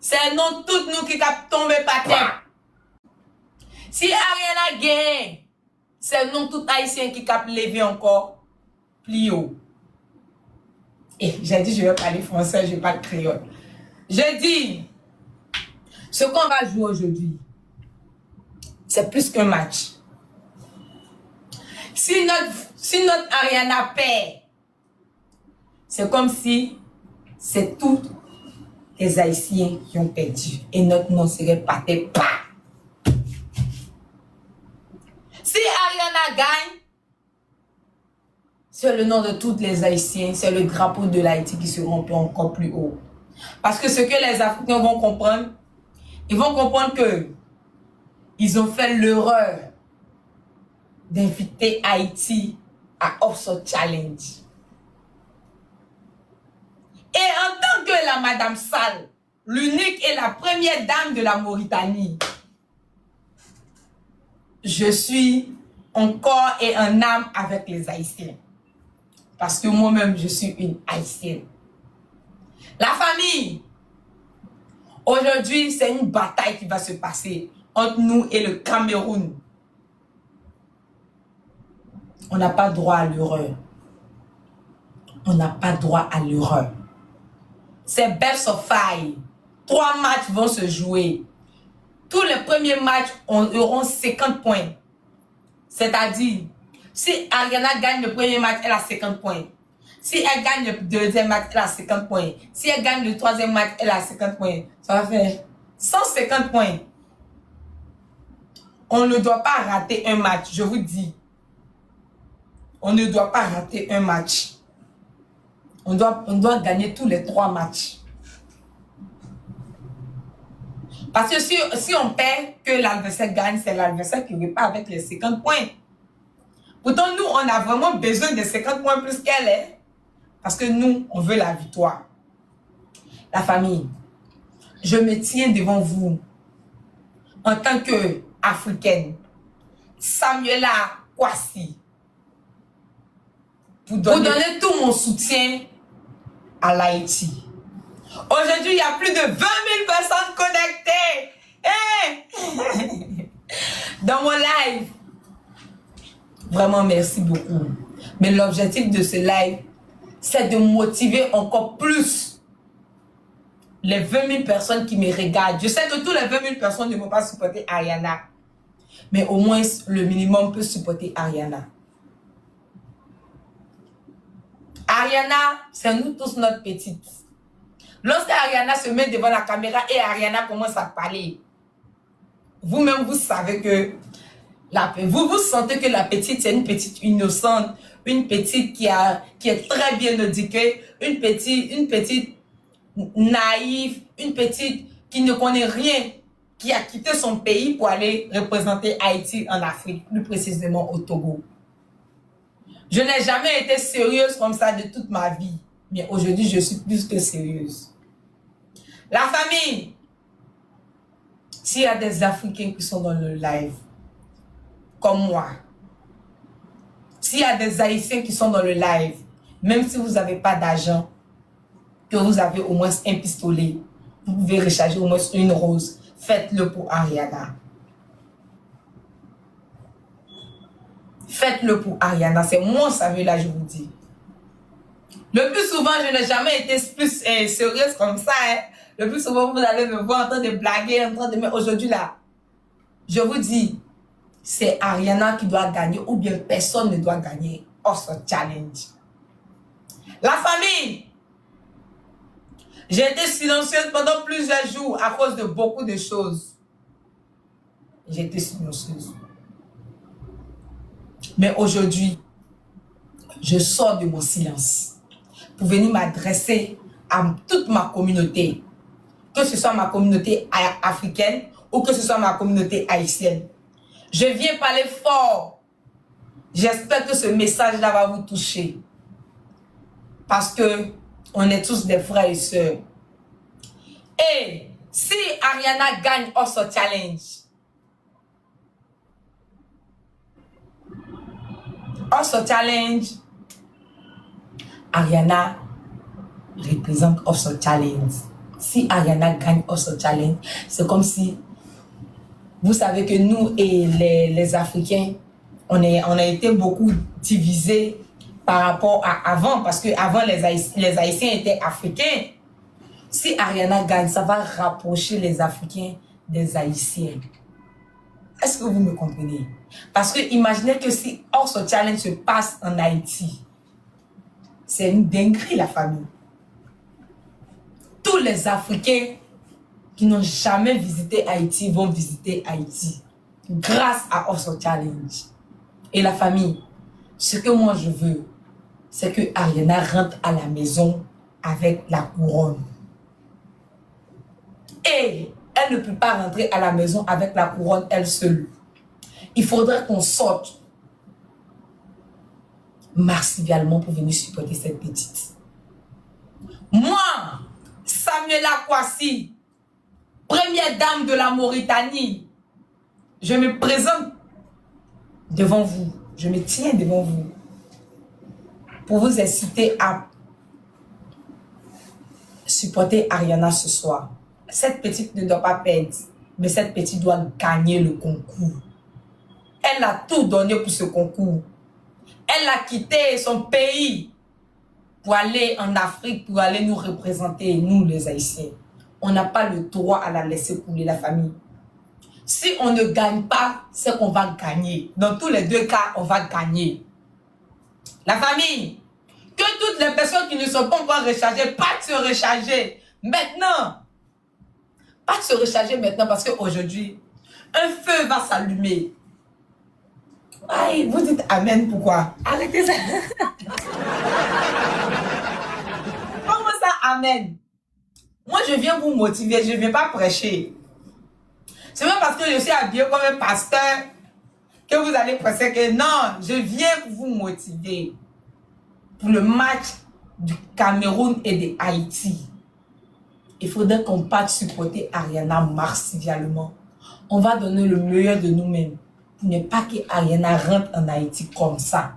C'est nous, toutes nous qui cap tomber par terre. Si Ariana gagne, c'est nous, tout haïtiens qui cap lever encore plus haut. Et j'ai dit, je vais parler français, je vais pas le créole. J'ai dit, ce qu'on va jouer aujourd'hui, c'est plus qu'un match. Si notre Ariana perd, c'est comme si c'est tous les Haïtiens qui ont perdu. Et notre nom serait Paté pas. Si Ariana gagne, c'est le nom de tous les Haïtiens, c'est le drapeau de l'Haïti qui se remplit encore plus haut. Parce que ce que les Africains vont comprendre, ils vont comprendre que ils ont fait l'erreur d'inviter Haïti à Offshore Challenge. Et en tant que la Madame Sall, l'unique et la première dame de la Mauritanie, je suis en corps et en âme avec les Haïtiens. Parce que moi-même, je suis une Haïtienne. La famille, aujourd'hui, c'est une bataille qui va se passer entre nous et le Cameroun. On n'a pas droit à l'erreur. On n'a pas droit à l'erreur. C'est best of 5. 3 matchs vont se jouer. Tous les premiers matchs auront 50 points. C'est-à-dire, si Ariana gagne le premier match, elle a 50 points. Si elle gagne le deuxième match, elle a 50 points. Si elle gagne le troisième match, elle a 50 points. Ça va faire 150 points. On ne doit pas rater un match, je vous dis. On ne doit pas rater un match. On doit gagner tous les 3 matchs. Parce que si on perd, que l'adversaire gagne, c'est l'adversaire qui repart avec les 50 points. Pourtant, nous, on a vraiment besoin de 50 points plus qu'elle est. Parce que nous, on veut la victoire. La famille, je me tiens devant vous en tant qu'Africaine, Samuela Kwasi, pour donner tout mon soutien à l'Haïti. Aujourd'hui, il y a plus de 20 000 personnes connectées. Dans mon live. Vraiment, merci beaucoup. Mais l'objectif de ce live, c'est de motiver encore plus les 20 000 personnes qui me regardent. Je sais que tous les 20 000 personnes ne vont pas supporter Ariana. Mais au moins, le minimum peut supporter Ariana. Ariana, c'est nous tous notre petite. Lorsque Ariana se met devant la caméra et Ariana commence à parler, vous-même, vous savez que vous sentez que la petite, c'est une petite innocente, une petite qui est très bien éduquée, une petite naïve, une petite qui ne connaît rien, qui a quitté son pays pour aller représenter Haïti en Afrique, plus précisément au Togo. Je n'ai jamais été sérieuse comme ça de toute ma vie, mais aujourd'hui, je suis plus que sérieuse. La famille, s'il y a des Africains qui sont dans le live, comme moi, s'il y a des Haïtiens qui sont dans le live, même si vous n'avez pas d'argent, que vous avez au moins un pistolet, vous pouvez recharger au moins une rose, faites-le pour Ariana. Faites-le pour Ariana, c'est moi Samuel là, je vous dis. Le plus souvent, je n'ai jamais été plus sérieuse comme ça. Hein. Le plus souvent, vous allez me voir en train de blaguer, en train de... Mais aujourd'hui là, je vous dis, c'est Ariana qui doit gagner ou bien personne ne doit gagner Offshore Challenge. La famille, j'ai été silencieuse pendant plusieurs jours à cause de beaucoup de choses. J'ai été silencieuse. Mais aujourd'hui, je sors de mon silence pour venir m'adresser à toute ma communauté, que ce soit ma communauté africaine ou que ce soit ma communauté haïtienne. Je viens parler fort. J'espère que ce message-là va vous toucher. Parce que on est tous des frères et sœurs. Et si Ariana gagne Offshore Challenge, Offshore Challenge, Ariana représente Offshore Challenge. Si Ariana gagne Hustle Challenge, c'est comme si, vous savez que nous et les Africains, on a été beaucoup divisés par rapport à avant, parce qu'avant, les Haïtiens étaient africains. Si Ariana gagne, ça va rapprocher les Africains des Haïtiens. Est-ce que vous me comprenez? Parce que imaginez que si Hustle Challenge se passe en Haïti, c'est une dinguerie, la famille. Tous les Africains qui n'ont jamais visité Haïti vont visiter Haïti grâce à Hustle Challenge. Et la famille, ce que moi je veux, c'est que Ariana rentre à la maison avec la couronne. Et elle ne peut pas rentrer à la maison avec la couronne elle seule. Il faudrait qu'on sorte massivement pour venir supporter cette petite. Moi, Samuela Kouassi, première dame de la Mauritanie, je me présente devant vous, je me tiens devant vous pour vous inciter à supporter Ariana ce soir. Cette petite ne doit pas perdre, mais cette petite doit gagner le concours. Elle a tout donné pour ce concours. Elle a quitté son pays pour aller en Afrique, pour aller nous représenter, nous les Haïtiens. On n'a pas le droit à la laisser couler, la famille. Si on ne gagne pas, c'est qu'on va gagner. Dans tous les deux cas, on va gagner. La famille, que toutes les personnes qui ne sont pas encore rechargées, pas de se recharger maintenant. Pas de se recharger maintenant parce qu'aujourd'hui, un feu va s'allumer. Aïe, vous dites Amen, pourquoi? Arrêtez ça. Comment ça, Amen? Moi, je viens vous motiver, je ne viens pas prêcher. C'est même parce que je suis habillé comme un pasteur que vous allez penser que non, je viens pour vous motiver pour le match du Cameroun et de Haïti. Il faudrait qu'on parte supporter Ariana massivement. On va donner le meilleur de nous-mêmes pour ne pas que Ariana rentre en Haïti comme ça.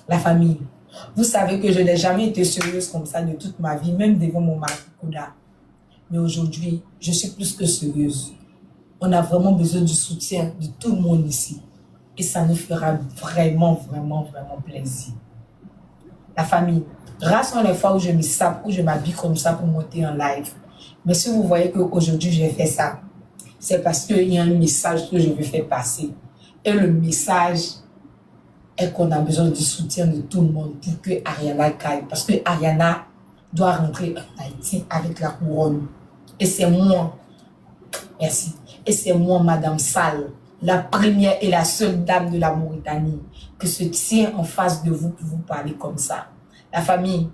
La famille, vous savez que je n'ai jamais été sérieuse comme ça de toute ma vie, même devant mon mari Koda. Mais aujourd'hui, je suis plus que sérieuse. On a vraiment besoin du soutien de tout le monde ici. Et ça nous fera vraiment, vraiment, vraiment plaisir. La famille, rares sont les fois où je me sape, où je m'habille comme ça pour monter en live. Mais si vous voyez qu'aujourd'hui, j'ai fait ça, c'est parce qu'il y a un message que je veux faire passer. Et le message est qu'on a besoin du soutien de tout le monde pour que Ariana gagne. Parce que Ariana doit rentrer en Haïti avec la couronne. Et c'est moi, merci, et c'est moi, Madame Sall, la première et la seule dame de la Mauritanie, que se tient en face de vous pour vous parler comme ça. La famille,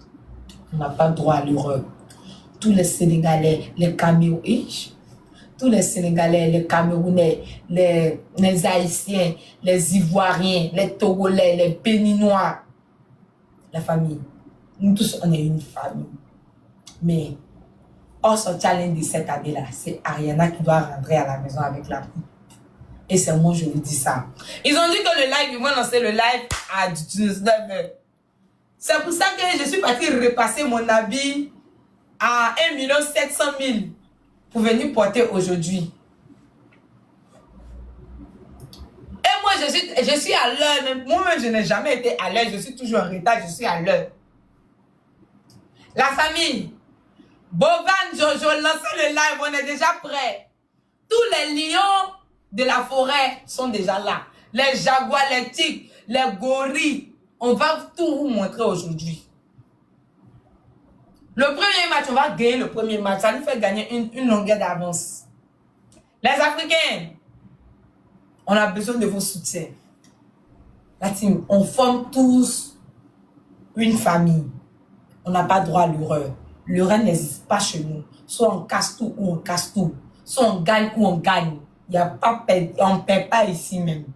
on n'a pas droit à l'erreur. Tous les Sénégalais, les Camerounais, tous les Sénégalais, les Camerounais, les Haïtiens, les Ivoiriens, les Togolais, les Béninois, la famille, nous tous, on est une famille. Mais Hustle Challenge de cette année-là, c'est Ariana qui doit rentrer à la maison avec la coupe. Et c'est moi, je lui dis ça. Ils ont dit que le live, ils vont lancer le live à 19h. C'est pour ça que je suis partie repasser mon habit à 1 700 000 pour venir porter aujourd'hui. Et moi, je suis à l'heure. Moi-même, je n'ai jamais été à l'heure. Je suis toujours en retard. Je suis à l'heure. La famille, Bovan, Jojo, lancez le live. On est déjà prêts. Tous les lions de la forêt sont déjà là. Les jaguars, les tigres, les gorilles. On va tout vous montrer aujourd'hui. Le premier match, on va gagner le premier match. Ça nous fait gagner une longueur d'avance. Les Africains, on a besoin de vos soutiens. La team, on forme tous une famille. On n'a pas droit à l'erreur. L'erreur n'existe pas chez nous. Soit on casse tout ou on casse tout. Soit on gagne ou on gagne. Il y a pas, on ne perd pas ici même.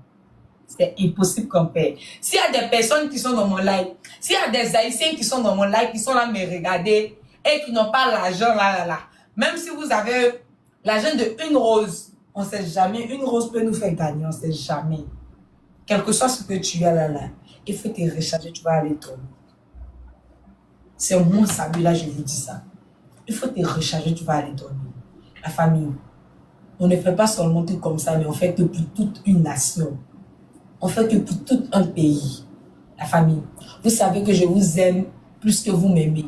C'est impossible qu'on perde. S'il y a des personnes qui sont dans mon live, s'il y a des Haïtiens qui sont dans mon live, qui sont là me regarder et qui n'ont pas l'argent là, même si vous avez l'argent de une rose, on ne sait jamais. Une rose peut nous faire gagner, on ne sait jamais. Quel que soit ce que tu as là, il faut te recharger, tu vas aller tomber. C'est moi, Samuela, je vous dis ça. Il faut te recharger, tu vas aller dormir. La famille, on ne fait pas seulement tout comme ça, mais on fait que pour toute une nation. On fait que pour tout un pays. La famille, vous savez que je vous aime plus que vous m'aimez.